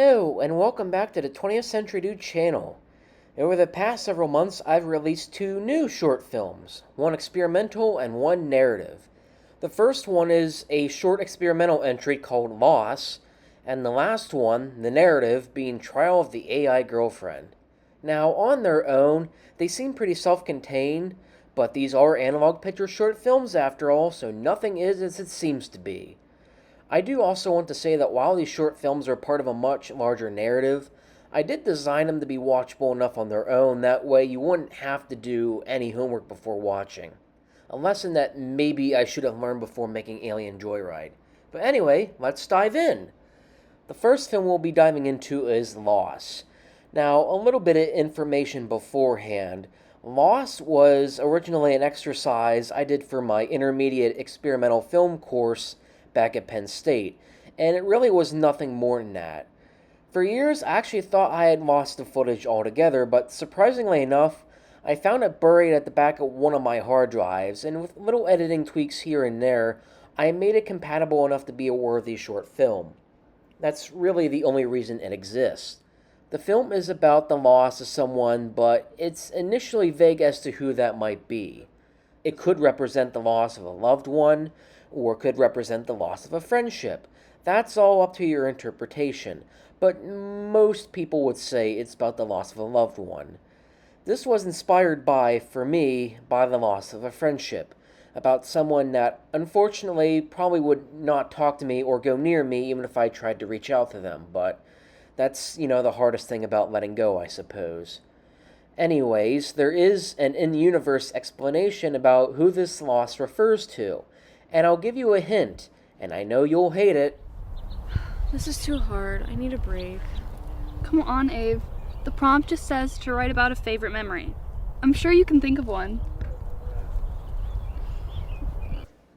Hello, and welcome back to the 20th Century Dude channel. Over the past several months, I've released two new short films, one experimental and one narrative. The first one is a short experimental entry called Loss, and the last one, the narrative, being Trial of the A.I. Girlfriend. Now, on their own, they seem pretty self-contained, but these are analog picture short films after all, so nothing is as it seems to be. I do also want to say that while these short films are part of a much larger narrative, I did design them to be watchable enough on their own, that way you wouldn't have to do any homework before watching. A lesson that maybe I should have learned before making Alien Joyride. But anyway, let's dive in. The first film we'll be diving into is Loss. Now, a little bit of information beforehand. Loss was originally an exercise I did for my intermediate experimental film course back at Penn State, and it really was nothing more than that. For years, I actually thought I had lost the footage altogether, but surprisingly enough, I found it buried at the back of one of my hard drives, and with little editing tweaks here and there, I made it compatible enough to be a worthy short film. That's really the only reason it exists. The film is about the loss of someone, but it's initially vague as to who that might be. It could represent the loss of a loved one, or could represent the loss of a friendship. That's all up to your interpretation, but most people would say it's about the loss of a loved one. This was inspired by, for me, by the loss of a friendship, about someone that unfortunately probably would not talk to me or go near me even if I tried to reach out to them, but that's, the hardest thing about letting go, I suppose. Anyways, there is an in-universe explanation about who this loss refers to, and I'll give you a hint, and I know you'll hate it. This is too hard. I need a break. Come on, Ave. The prompt just says to write about a favorite memory. I'm sure you can think of one.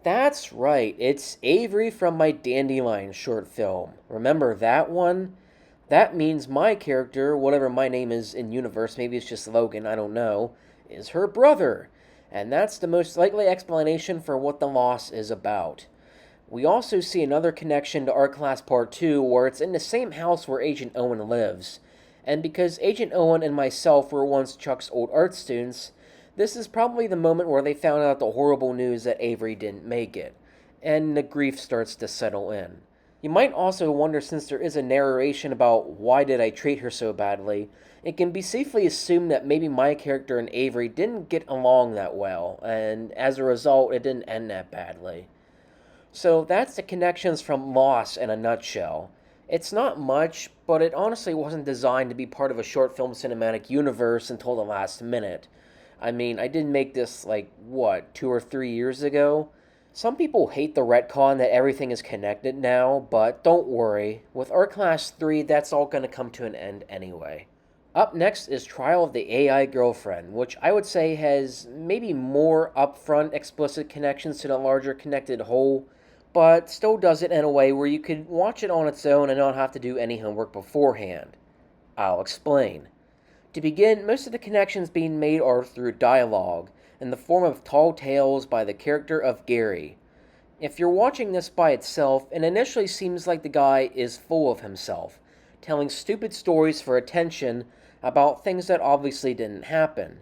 That's right, it's Avery from my Dandelion short film. Remember that one? That means my character, whatever my name is in universe, maybe it's just Logan, I don't know, is her brother. And that's the most likely explanation for what the loss is about. We also see another connection to Art Class Part 2, where it's in the same house where Agent Owen lives. And because Agent Owen and myself were once Chuck's old art students, this is probably the moment where they found out the horrible news that Avery didn't make it, and the grief starts to settle in. You might also wonder, since there is a narration about why did I treat her so badly, it can be safely assumed that maybe my character and Avery didn't get along that well, and as a result, it didn't end that badly. So that's the connections from Loss in a nutshell. It's not much, but it honestly wasn't designed to be part of a short film cinematic universe until the last minute. I mean, I did make this, 2 or 3 years ago? Some people hate the retcon that everything is connected now, but don't worry. With Art Class 3, that's all going to come to an end anyway. Up next is Trial of the A.I. Girlfriend, which I would say has maybe more upfront explicit connections to the larger connected whole, but still does it in a way where you could watch it on its own and not have to do any homework beforehand. I'll explain. To begin, most of the connections being made are through dialogue, in the form of tall tales by the character of Gary. If you're watching this by itself, it initially seems like the guy is full of himself, telling stupid stories for attention about things that obviously didn't happen.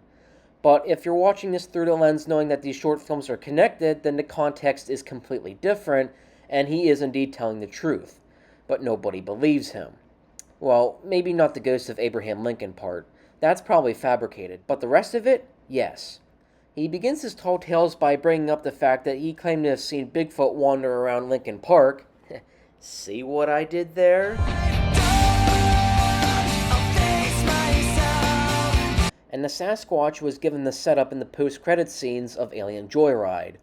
But if you're watching this through the lens knowing that these short films are connected, then the context is completely different, and he is indeed telling the truth. But nobody believes him. Well, maybe not the ghost of Abraham Lincoln part. That's probably fabricated, but the rest of it, yes. He begins his tall tales by bringing up the fact that he claimed to have seen Bigfoot wander around Lincoln Park. See what I did there? And the Sasquatch was given the setup in the post-credits scenes of Alien Joyride.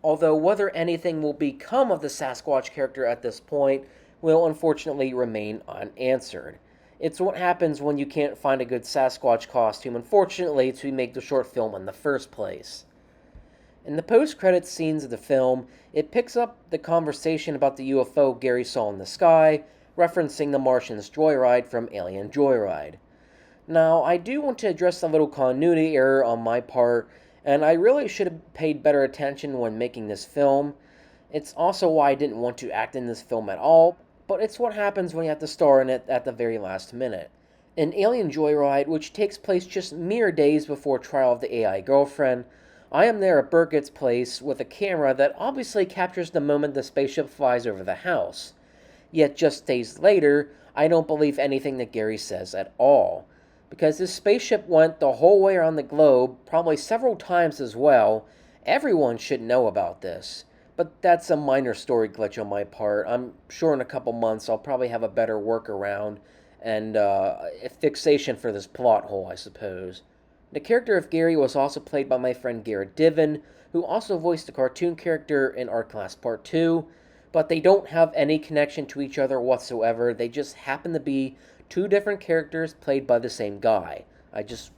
Although whether anything will become of the Sasquatch character at this point will unfortunately remain unanswered. It's what happens when you can't find a good Sasquatch costume, unfortunately, to make the short film in the first place. In the post-credits scenes of the film, it picks up the conversation about the UFO Gary saw in the sky, referencing the Martian's joyride from Alien Joyride. Now, I do want to address a little continuity error on my part, and I really should have paid better attention when making this film. It's also why I didn't want to act in this film at all, but it's what happens when you have to star in it at the very last minute. In Alien Joyride, which takes place just mere days before Trial of the AI Girlfriend, I am there at Burkett's place with a camera that obviously captures the moment the spaceship flies over the house. Yet just days later, I don't believe anything that Gary says at all. Because this spaceship went the whole way around the globe, probably several times as well. Everyone should know about this. But that's a minor story glitch on my part. I'm sure in a couple months I'll probably have a better workaround and a fixation for this plot hole, I suppose. The character of Gary was also played by my friend Garrett Diven, who also voiced the cartoon character in Art Class Part 2, but they don't have any connection to each other whatsoever. They just happen to be two different characters played by the same guy. I just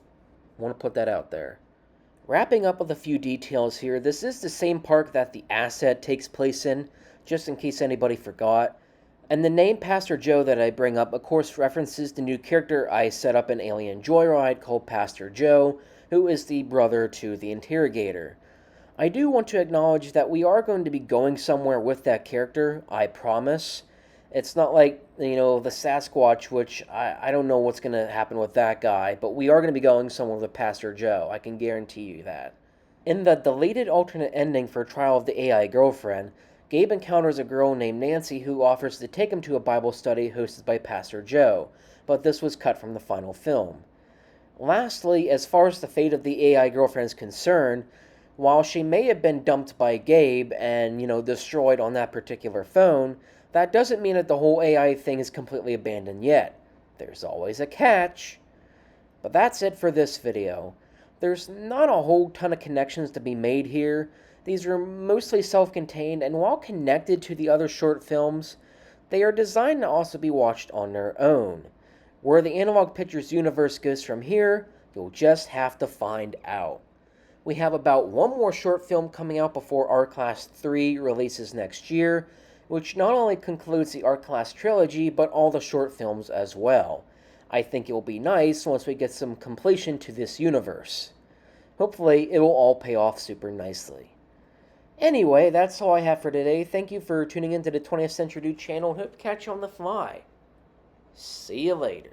want to put that out there. Wrapping up with a few details here, this is the same park that the asset takes place in, just in case anybody forgot. And the name Pastor Joe that I bring up, of course, references the new character I set up in Alien Joyride called Pastor Joe, who is the brother to the interrogator. I do want to acknowledge that we are going to be going somewhere with that character, I promise. It's not like, the Sasquatch, which I don't know what's going to happen with that guy, but we are going to be going somewhere with Pastor Joe, I can guarantee you that. In the deleted alternate ending for Trial of the AI Girlfriend, Gabe encounters a girl named Nancy who offers to take him to a Bible study hosted by Pastor Joe, but this was cut from the final film. Lastly, as far as the fate of the AI girlfriend is concerned, while she may have been dumped by Gabe and, destroyed on that particular phone, that doesn't mean that the whole AI thing is completely abandoned yet. There's always a catch. But that's it for this video. There's not a whole ton of connections to be made here. These are mostly self-contained, and while connected to the other short films, they are designed to also be watched on their own. Where the Analog Pictures universe goes from here, you'll just have to find out. We have about one more short film coming out before Art Class 3 releases next year, which not only concludes the Art Class trilogy, but all the short films as well. I think it will be nice once we get some completion to this universe. Hopefully, it will all pay off super nicely. Anyway, that's all I have for today. Thank you for tuning into the 20th Century Dude channel, and hope to catch you on the fly. See you later.